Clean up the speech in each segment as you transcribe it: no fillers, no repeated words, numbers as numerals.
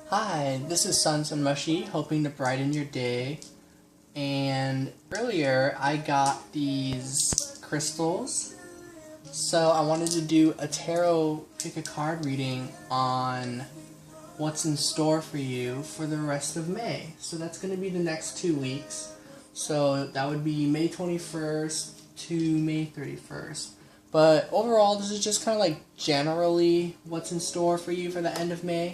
Hi, this is Suns and Mushy, hoping to brighten your day. And earlier I got these crystals, so I wanted to do a tarot pick a card reading on what's in store for you for the rest of May. So that's going to be the next 2 weeks. So that would be May 21st to May 31st. But overall, this is just kind of like generally what's in store for you for the end of May.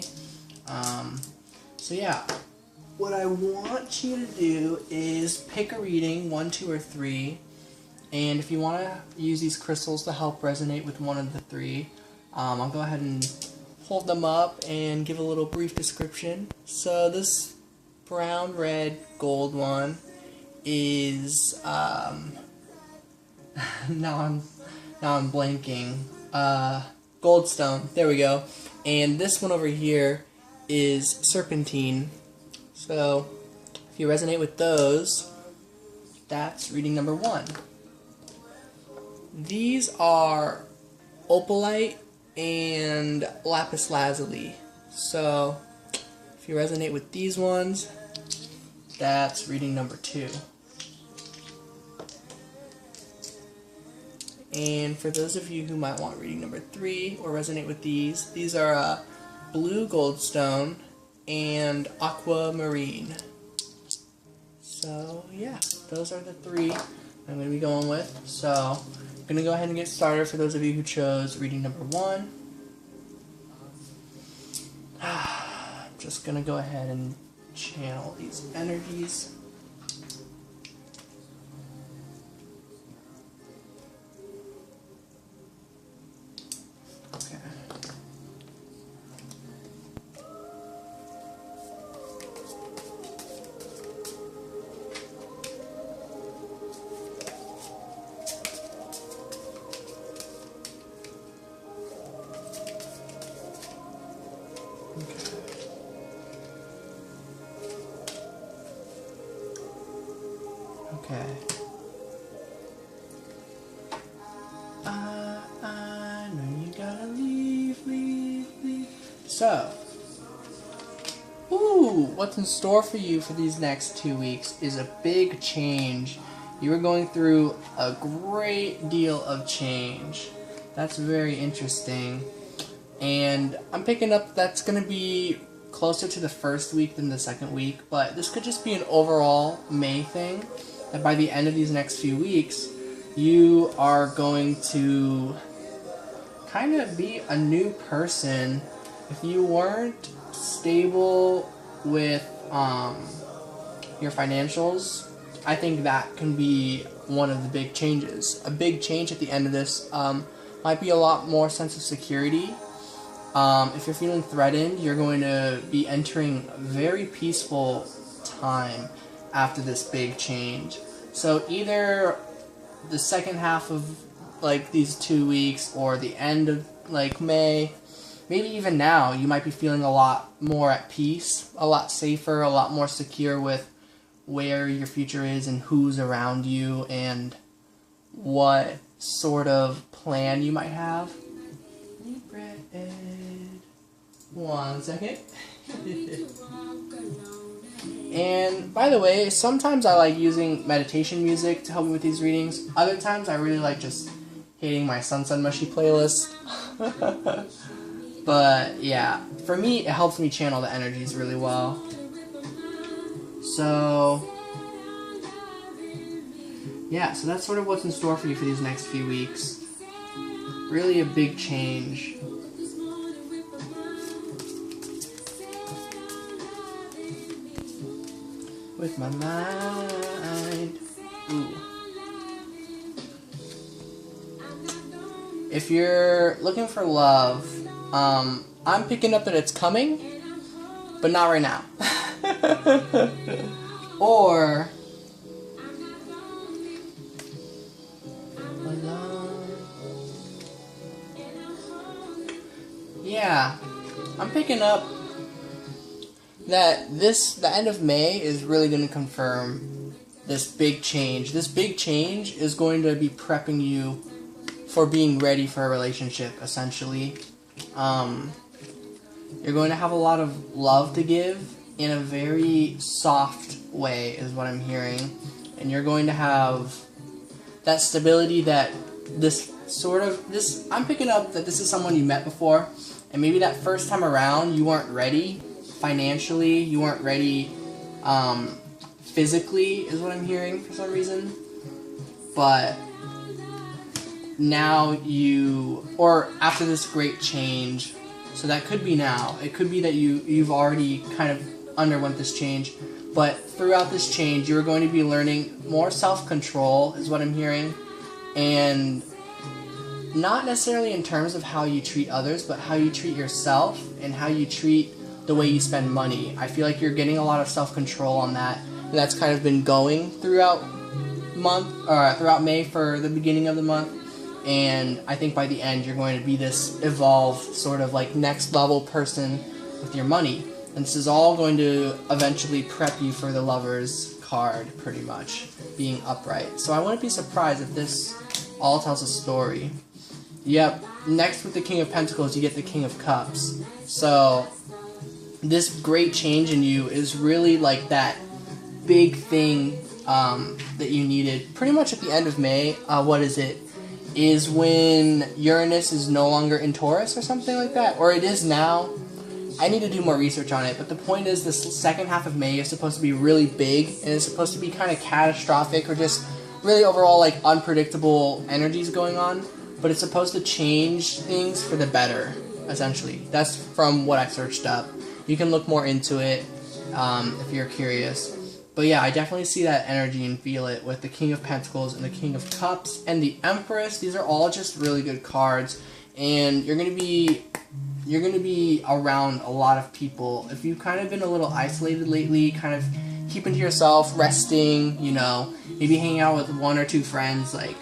So yeah, what I want you to do is pick a reading, 1, 2, or 3, and if you want to use these crystals to help resonate with one of the 3, I'll go ahead and hold them up and give a little brief description. So this brown, red, gold one is, now I'm blanking, goldstone, there we go, and this one over here is serpentine. So if you resonate with those, that's reading number 1. These are opalite and lapis lazuli. So if you resonate with these ones, that's reading number 2. And for those of you who might want reading number 3 or resonate with these are blue goldstone and aquamarine. So yeah, those are the 3 I'm going to be going with. So I'm going to go ahead and get started for those of you who chose reading number 1. I'm just going to go ahead and channel these energies. Okay. Okay. I know you gotta leave. So, what's in store for you for these next 2 weeks is a big change. You are going through a great deal of change. That's very interesting. And I'm picking up that's going to be closer to the first week than the second week, but this could just be an overall May thing. That by the end of these next few weeks, you are going to kind of be a new person. If you weren't stable with your financials, I think that can be one of the big changes. A big change at the end of this might be a lot more sense of security. If you're feeling threatened, you're going to be entering a very peaceful time after this big change. So either the second half of like these 2 weeks or the end of like May, maybe even now, you might be feeling a lot more at peace, a lot safer, a lot more secure with where your future is and who's around you and what sort of plan you might have. One second. And by the way, sometimes I like using meditation music to help me with these readings. Other times I really like just hitting my Sun Mushy playlist. But yeah, for me it helps me channel the energies really well. So yeah, so that's sort of what's in store for you for these next few weeks. Really a big change. With my mind. Ooh. If you're looking for love, I'm picking up that it's coming, but not right now. Or yeah, I'm picking up that the end of May is really going to confirm this big change. This big change is going to be prepping you for being ready for a relationship, essentially. You're going to have a lot of love to give in a very soft way, is what I'm hearing. And you're going to have that stability that I'm picking up that this is someone you met before, and maybe that first time around you weren't ready financially, you weren't ready physically, is what I'm hearing for some reason. But now or after this great change, so that could be now. It could be that you've already kind of underwent this change, but throughout this change, you're going to be learning more self-control, is what I'm hearing, and not necessarily in terms of how you treat others, but how you treat yourself and how you treat the way you spend money. I feel like you're getting a lot of self-control on that, and that's kind of been going throughout May for the beginning of the month, and I think by the end you're going to be this evolved sort of like next level person with your money, and this is all going to eventually prep you for the Lover's card, pretty much being upright. So I wouldn't be surprised if this all tells a story. Yep, next with the King of Pentacles you get the King of Cups. So this great change in you is really like that big thing that you needed pretty much at the end of May. What is it? Is when Uranus is no longer in Taurus or something like that, or it is now. I need to do more research on it, but the point is this second half of May is supposed to be really big, and it's supposed to be kind of catastrophic or just really overall like unpredictable energies going on, but it's supposed to change things for the better, essentially. That's from what I searched up. You can look more into it if you're curious. But yeah, I definitely see that energy and feel it with the King of Pentacles and the King of Cups and the Empress. These are all just really good cards, and you're gonna be around a lot of people. If you've kind of been a little isolated lately, kind of keeping to yourself, resting, maybe hanging out with one or two friends, like,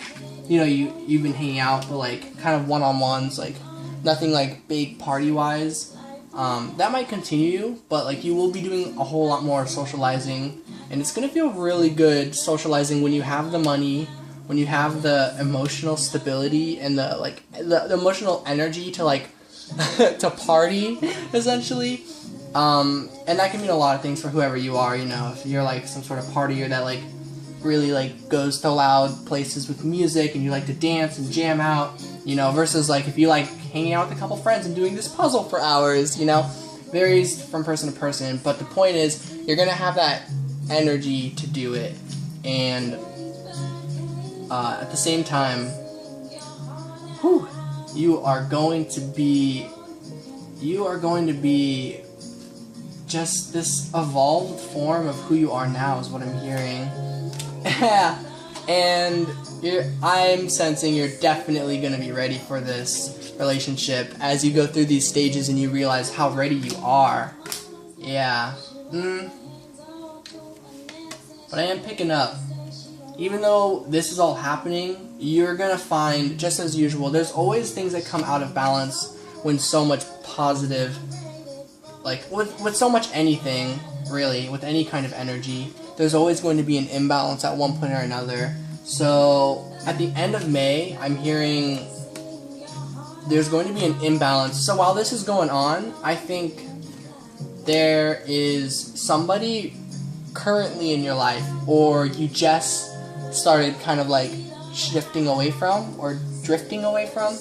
you've been hanging out, but like kind of one-on-ones, like nothing like big party-wise. That might continue, but like you will be doing a whole lot more socializing, and it's gonna feel really good socializing when you have the money, when you have the emotional stability and the emotional energy to like to party, essentially. And that can mean a lot of things for whoever you are, if you're like some sort of partier that like really like goes to loud places with music and you like to dance and jam out, versus like if you like hanging out with a couple friends and doing this puzzle for hours, varies from person to person. But the point is, you're gonna have that energy to do it, and at the same time, you are going to be just this evolved form of who you are now, is what I'm hearing. And I'm sensing you're definitely going to be ready for this relationship as you go through these stages and you realize how ready you are. Yeah. But I am picking up, even though this is all happening, you're going to find, just as usual, there's always things that come out of balance when so much positive, like with so much anything, really, with any kind of energy, there's always going to be an imbalance at one point or another. So at the end of May, I'm hearing there's going to be an imbalance. So while this is going on, I think there is somebody currently in your life, or you just started kind of like shifting away from or drifting away from,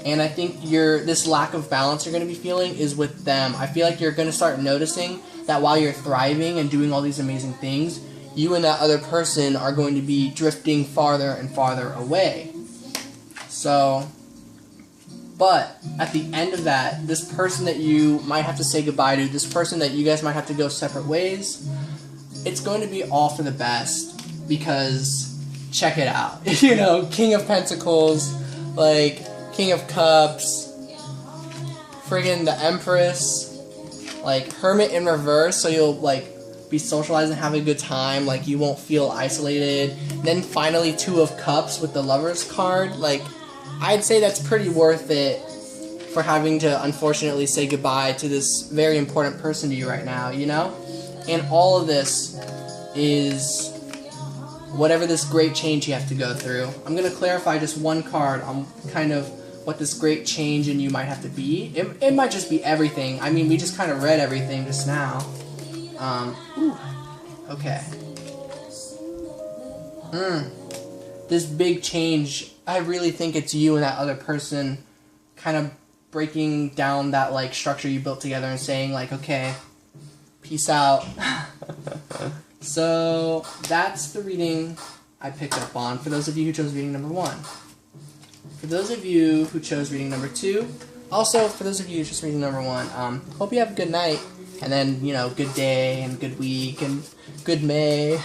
and I think this lack of balance you're going to be feeling is with them. I feel like you're going to start noticing that while you're thriving and doing all these amazing things, you and that other person are going to be drifting farther and farther away. So, but at the end of that, this person that you might have to say goodbye to, this person that you guys might have to go separate ways, it's going to be all for the best, because check it out. King of Pentacles, like King of Cups, friggin' the Empress, like Hermit in reverse, so you'll like be socializing, having a good time, like you won't feel isolated. Then finally Two of Cups with the Lover's card. Like, I'd say that's pretty worth it for having to unfortunately say goodbye to this very important person to you right now, And all of this is whatever this great change you have to go through. I'm going to clarify just one card on kind of what this great change in you might have to be. It might just be everything. I mean, we just kind of read everything just now. Okay. This big change, I really think it's you and that other person kind of breaking down that, like, structure you built together and saying, like, okay, peace out. So, that's the reading I picked up on for those of you who chose reading number 1. For those of you who chose reading number 2, also for those of you who chose reading number 1, hope you have a good night, and then, you know, good day, and good week, and good May.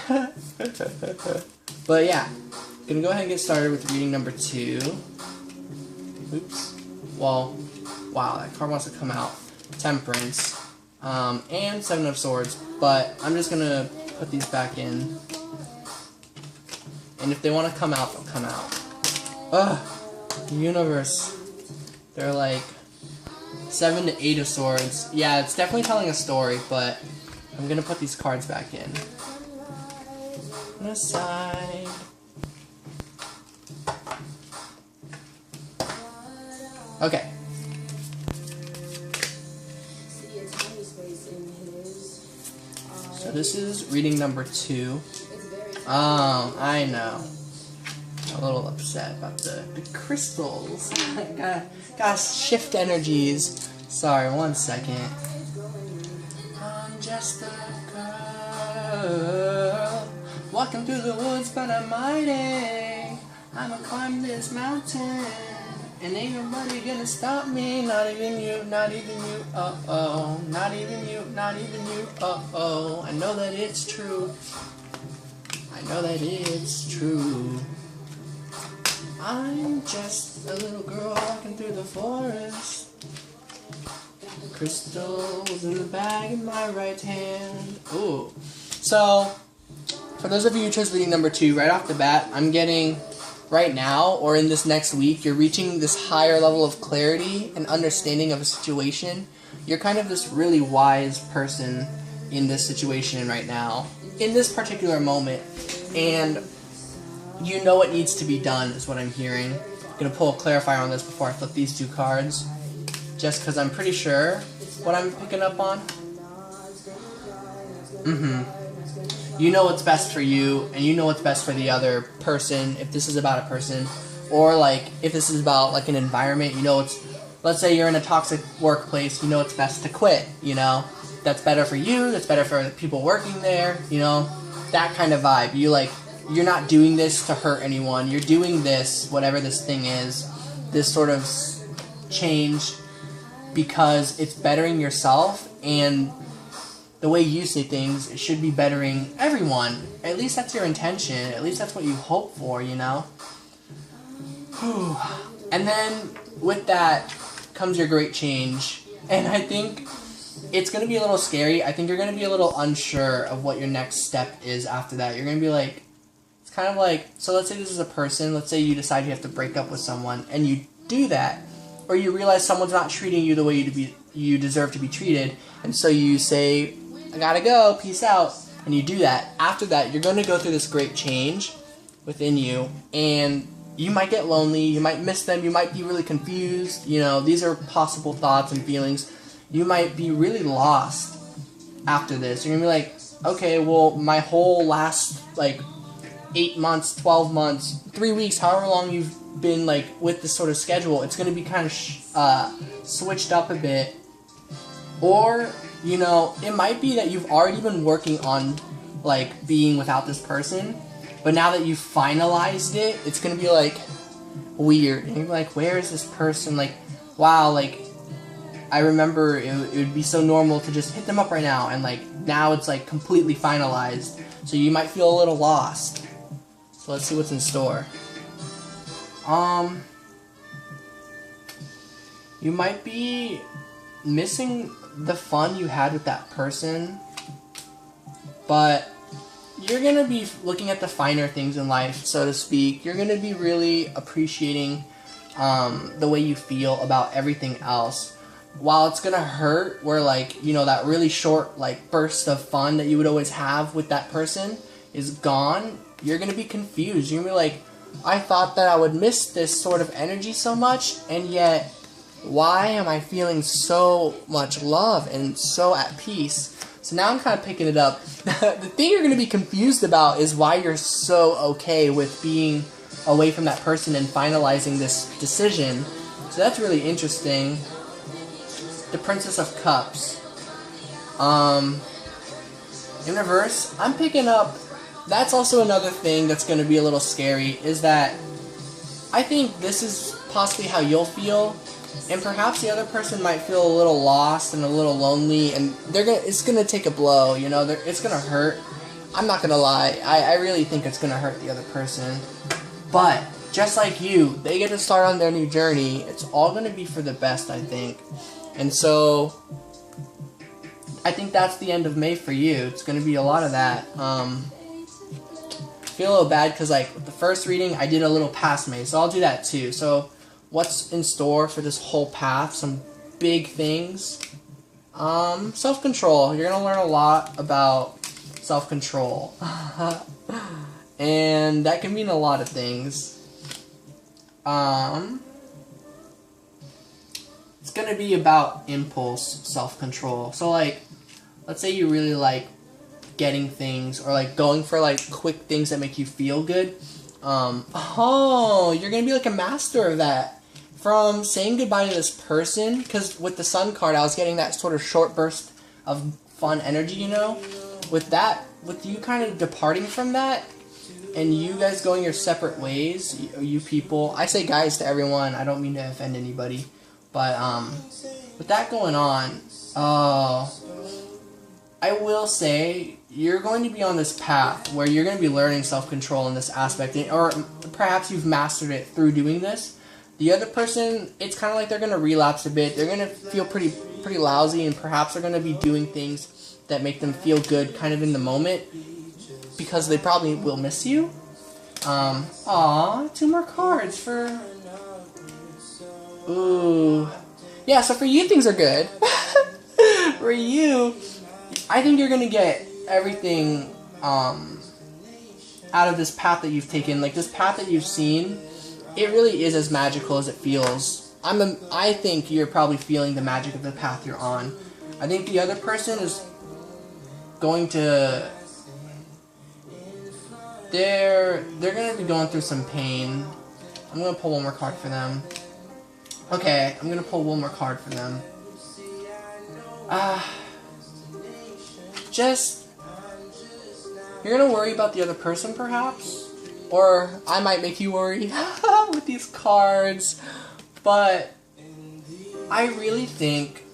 But yeah, gonna go ahead and get started with reading number 2. Oops. Well, wow, that card wants to come out. Temperance. And Seven of Swords, but I'm just gonna put these back in. And if they want to come out, they'll come out. Ugh, the universe. They're like 7 to 8 of Swords. Yeah, it's definitely telling a story, but I'm gonna put these cards back in. On the side. Okay. So this is reading number 2. I know. A little upset about the crystals. Gotta shift energies. Sorry, 1 second. I'm just a girl walking through the woods, but I'm mighty. I'ma climb this mountain, and ain't nobody gonna stop me. Not even you, not even you. Uh-oh. Not even you, not even you. Uh-oh. I know that it's true. I know that it's true. I'm just a little girl walking through the forest. Crystals in the bag in my right hand. Ooh. So, for those of you who chose reading number 2, right off the bat, I'm getting, right now, or in this next week, you're reaching this higher level of clarity and understanding of a situation. You're kind of this really wise person in this situation right now, in this particular moment, and you know what needs to be done is what I'm hearing. I'm going to pull a clarifier on this before I flip these 2 cards, just because I'm pretty sure what I'm picking up on. You know what's best for you, and you know what's best for the other person, if this is about a person, or like, if this is about like an environment, you know it's, let's say you're in a toxic workplace, you know it's best to quit, you know, that's better for you, that's better for the people working there, you know, that kind of vibe. You're not doing this to hurt anyone, you're doing this, whatever this thing is, this sort of change, because it's bettering yourself, and the way you see things, it should be bettering everyone. At least that's your intention. At least that's what you hope for, you know? Whew. And then, with that, comes your great change. And I think it's going to be a little scary. I think you're going to be a little unsure of what your next step is after that. You're going to be like, it's kind of like, so let's say this is a person. Let's say you decide you have to break up with someone, and you do that. Or you realize someone's not treating you the way you deserve to be treated. And so you say, I gotta go, peace out, and you do that. After that, you're going to go through this great change within you, and you might get lonely, you might miss them, you might be really confused, you know, these are possible thoughts and feelings. You might be really lost after this. You're going to be like, okay, well, my whole last, like, 8 months, 12 months, 3 weeks, however long you've been, like, with this sort of schedule, it's going to be kind of switched up a bit. Or, you know, it might be that you've already been working on, like, being without this person, but now that you've finalized it, it's going to be, like, weird. And you're like, where is this person? Like, wow, like, I remember it would be so normal to just hit them up right now, and, like, now it's, like, completely finalized. So you might feel a little lost. So let's see what's in store. You might be missing the fun you had with that person, but you're going to be looking at the finer things in life, so to speak. You're going to be really appreciating the way you feel about everything else. While it's going to hurt, where, like, you know, that really short, like, burst of fun that you would always have with that person is gone, you're going to be confused. You're going to be like, I thought that I would miss this sort of energy so much, and yet, why am I feeling so much love and so at peace? So now I'm kind of picking it up. The thing you're going to be confused about is why you're so okay with being away from that person and finalizing this decision. So that's really interesting. The Princess of Cups. In reverse, I'm picking up, that's also another thing that's going to be a little scary, is that I think this is possibly how you'll feel, and perhaps the other person might feel a little lost and a little lonely, and it's going to take a blow, you know, it's going to hurt. I'm not going to lie, I really think it's going to hurt the other person. But, just like you, they get to start on their new journey. It's all going to be for the best, I think. And so, I think that's the end of May for you. It's going to be a lot of that. I feel a little bad because, like, the first reading, I did a little past May, so I'll do that too. So, what's in store for this whole path? Some big things. Self-control. You're going to learn a lot about self-control. And that can mean a lot of things. It's going to be about impulse self-control. So, like, let's say you really like getting things, or like going for like quick things that make you feel good. You're going to be like a master of that. From saying goodbye to this person, because with the Sun card, I was getting that sort of short burst of fun energy, you know? With you kind of departing from that, and you guys going your separate ways, you people, I say guys to everyone, I don't mean to offend anybody, but with that going on, I will say, you're going to be on this path where you're going to be learning self-control in this aspect, or perhaps you've mastered it through doing this. The other person, it's kind of like they're going to relapse a bit, they're going to feel pretty lousy, and perhaps they're going to be doing things that make them feel good kind of in the moment, because they probably will miss you. 2 more cards for... Ooh. Yeah, so for you, things are good. For you, I think you're going to get everything out of this path that you've taken. Like, this path that you've seen, it really is as magical as it feels. I think you're probably feeling the magic of the path you're on. I think the other person is going to... They're going to be going through some pain. I'm going to pull one more card for them. Okay, I'm going to pull one more card for them. You're going to worry about the other person, perhaps? Or I might make you worry with these cards. But I really think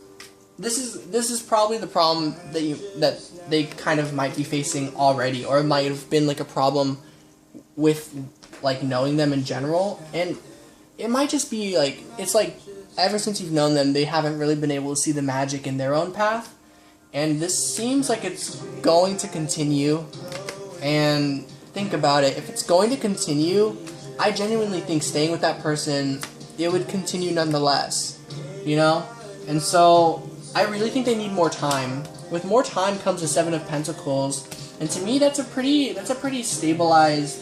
this is probably the problem that they kind of might be facing already, or it might have been like a problem with like knowing them in general, and it might just be like, it's like ever since you've known them, they haven't really been able to see the magic in their own path, and this seems like it's going to continue. And think about it, if it's going to continue, I genuinely think staying with that person, it would continue nonetheless, you know? And so I really think they need more time. With more time comes the 7 of Pentacles, and to me that's a pretty stabilized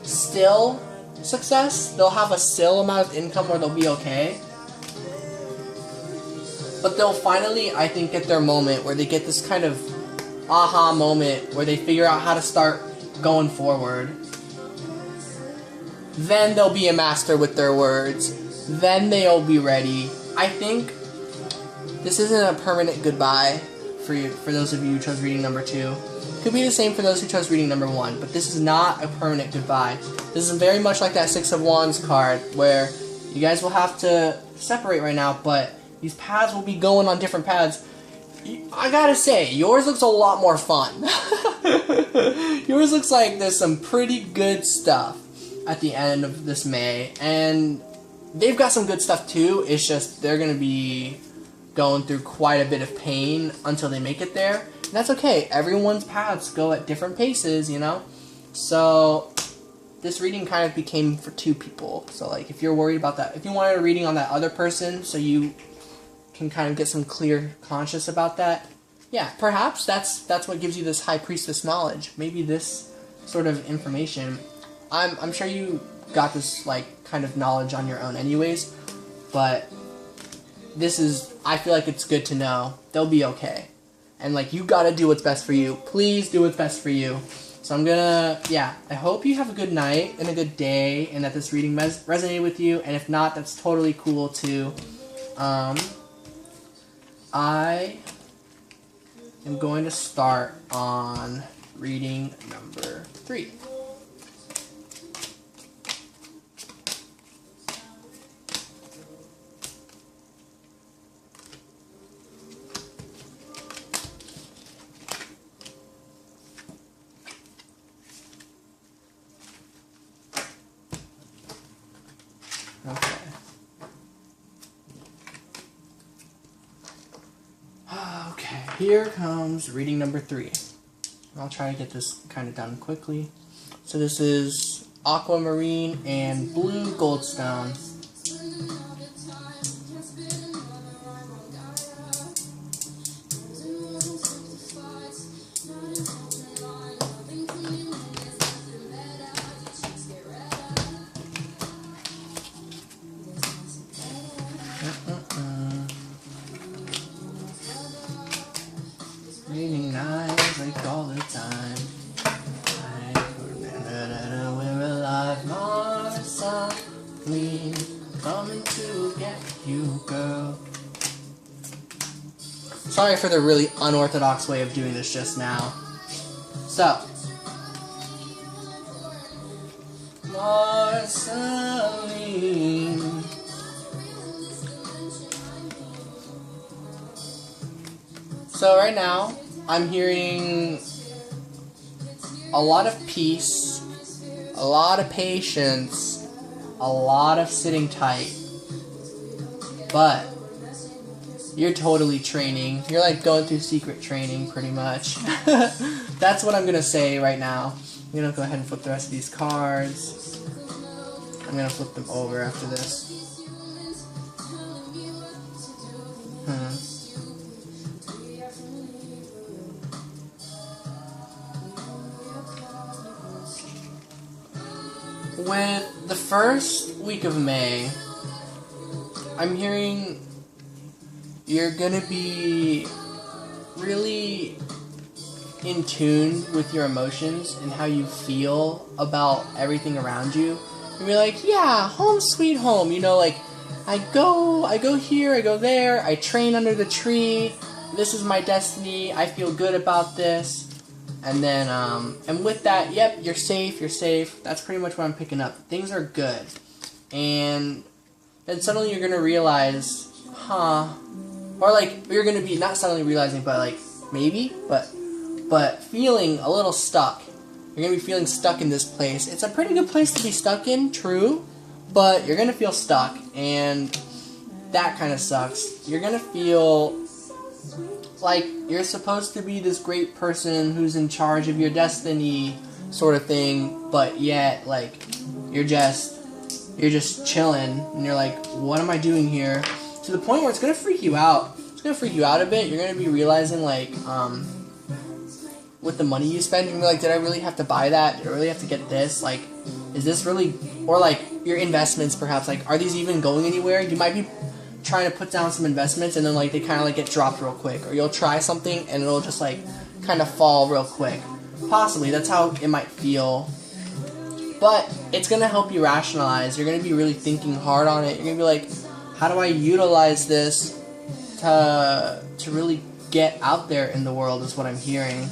still success. They'll have a still amount of income where they'll be okay. But they'll finally, I think, get their moment where they get this kind of aha moment where they figure out how to start going forward. Then they'll be a master with their words. Then they'll be ready. I think this isn't a permanent goodbye for those of you who chose reading number 2. Could be the same for those who chose reading number 1, but this is not a permanent goodbye. This is very much like that 6 of Wands card, where you guys will have to separate right now, but these paths will be going on different paths. I gotta say, yours looks a lot more fun. Yours looks like there's some pretty good stuff at the end of this May, and they've got some good stuff too. It's just they're gonna be going through quite a bit of pain until they make it there. And that's okay. Everyone's paths go at different paces, you know? So this reading kind of became for 2 people. So like if you're worried about that, if you wanted a reading on that other person so you can kind of get some clear conscious about that, yeah, perhaps that's what gives you this High Priestess knowledge. Maybe this sort of information. I'm sure you got this like kind of knowledge on your own anyways, but I feel like it's good to know they'll be okay. And like, you gotta do what's best for you. Please do what's best for you. So I'm gonna, I hope you have a good night and a good day, and that this reading resonated with you. And if not, that's totally cool too. I am going to start on reading number 3. Okay, here comes reading number 3. I'll try to get this kind of done quickly. So this is Aquamarine and Blue Goldstone. Raining nights like all the time. We're alive, Martha. We coming to get you, girl. Sorry for the really unorthodox way of doing this just now. So, Marceline. So right now, I'm hearing a lot of peace, a lot of patience, a lot of sitting tight. But you're totally training. You're like going through secret training pretty much. That's what I'm going to say right now. I'm going to go ahead and flip the rest of these cards. I'm going to flip them over after this. With the first week of May, I'm hearing you're gonna be really in tune with your emotions and how you feel about everything around you. You'll be like, yeah, home sweet home. You know, like, I go here, I go there, I train under the tree, this is my destiny, I feel good about this. And then, and with that, yep, you're safe. That's pretty much what I'm picking up. Things are good. And then suddenly you're going to realize, or like, you're going to be, not suddenly realizing, but like, maybe, but feeling a little stuck. You're going to be feeling stuck in this place. It's a pretty good place to be stuck in, true, but you're going to feel stuck, and that kind of sucks. You're going to feel like you're supposed to be this great person who's in charge of your destiny sort of thing, but yet, like, you're just chilling, and you're like, what am I doing here? To the point where it's going to freak you out. It's going to freak you out a bit. You're going to be realizing, like, with the money you spend, you're going to be like, did I really have to buy that? Did I really have to get this? Like, is this really, or like, your investments perhaps, like, are these even going anywhere? You might be trying to put down some investments, and then like they kind of like get dropped real quick, or you'll try something and it'll just like kind of fall real quick. Possibly that's how it might feel, but it's gonna help you rationalize. You're gonna be really thinking hard on it. You're gonna be like, how do I utilize this to really get out there in the world, is what I'm hearing.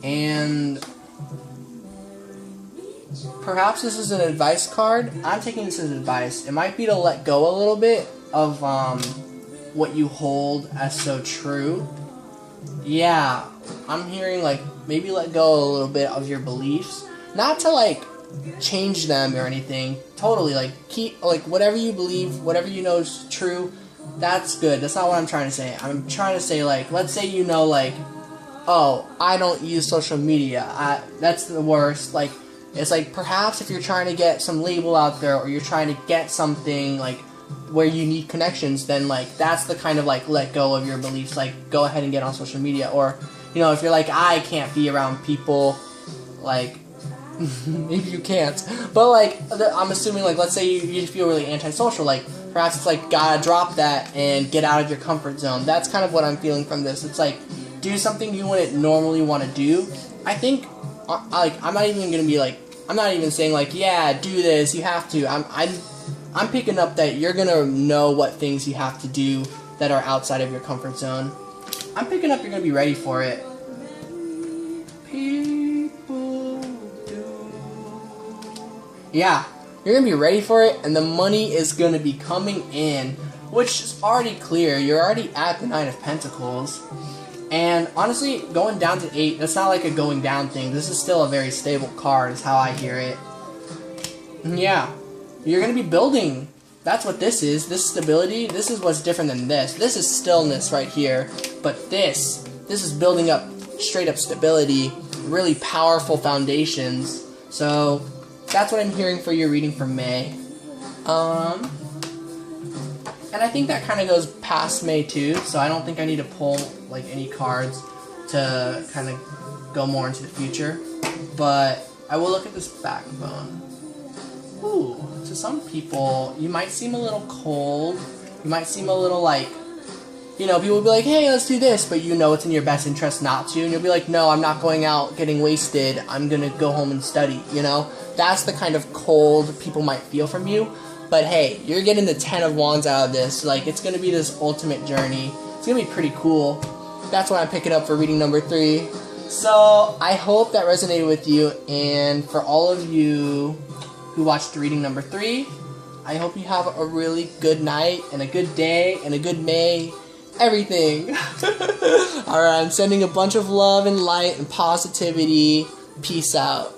And perhaps this is an advice card. I'm taking this as advice. It might be to let go a little bit of what you hold as so true. Yeah, I'm hearing like maybe let go a little bit of your beliefs, not to like change them or anything. Totally, like keep like whatever you believe, whatever you know is true. That's good. That's not what I'm trying to say. I'm trying to say, like, let's say you know, like, oh, I don't use social media. That's the worst. Like, it's like perhaps if you're trying to get some label out there, or you're trying to get something like where you need connections, then like that's the kind of like let go of your beliefs, like go ahead and get on social media. Or, you know, if you're like, I can't be around people, like Maybe you can't. But, like, I'm assuming, like, let's say you feel really antisocial. Like, perhaps it's like, gotta drop that and get out of your comfort zone. That's kind of what I'm feeling from this. It's like, do something you wouldn't normally want to do. I think, like, I'm not even gonna be like, I'm not even saying, like, yeah, do this, you have to. I'm picking up that you're gonna know what things you have to do that are outside of your comfort zone. I'm picking up you're gonna be ready for it. Yeah, you're going to be ready for it, and the money is going to be coming in, which is already clear. You're already at the 9 of Pentacles. And honestly, going down to 8, that's not like a going down thing. This is still a very stable card, is how I hear it. Yeah, you're going to be building. That's what this is. This stability, this is what's different than this. This is stillness right here. But this is building up straight up stability, really powerful foundations. So that's what I'm hearing for your reading for May. And I think that kind of goes past May too, so I don't think I need to pull like any cards to kind of go more into the future. But I will look at this backbone. Ooh, to some people, you might seem a little cold. You might seem a little like, you know, people will be like, hey, let's do this, but you know it's in your best interest not to. And you'll be like, no, I'm not going out getting wasted. I'm going to go home and study, you know? That's the kind of cold people might feel from you. But hey, you're getting the 10 of Wands out of this. Like, it's going to be this ultimate journey. It's going to be pretty cool. That's what I'm picking up for reading number 3. So, I hope that resonated with you. And for all of you who watched reading number 3, I hope you have a really good night and a good day and a good May. Everything. Alright, I'm sending a bunch of love and light and positivity. Peace out.